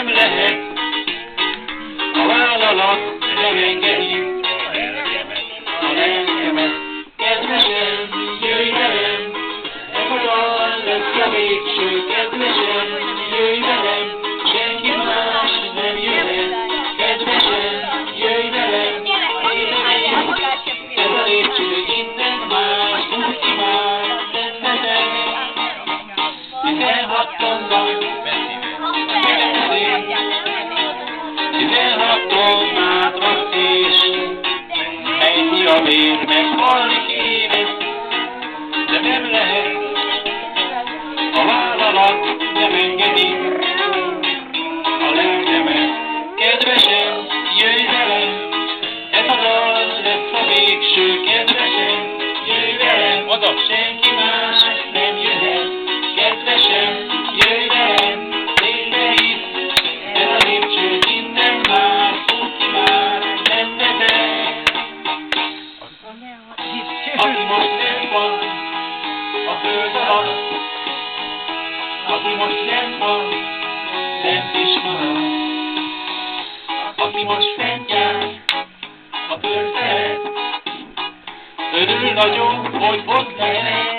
nem lehet, a vállalat nem engedi a lelkemet. Kedvesem, jöjj velem, ez a dal lesz a végső. Kedvesem, jöjj velem, senki más nem jöhet. Kedvesem, jöjj velem, ez a lépcső, innen más, úgy ki már bennetek. 16 tonna, 16 tonnát raksz és ennyi a vér, meghalni kéne, de nem lehet, a vállalat nem engedi a lelkemet. Kedvesem, jöjj velem, ez a dal lesz a végső. Kedvesem, jöjj velem, senki más nem jöhet. Kedvesem, jöjj velem, tényleg hisz, ez a lépcső, innen már, fut ki már bennetek. Aki most nem van a föld alatt, aki most nem van, lent is marad. Aki most fent jár a föld felett, örül nagyon, hogy ott lehet.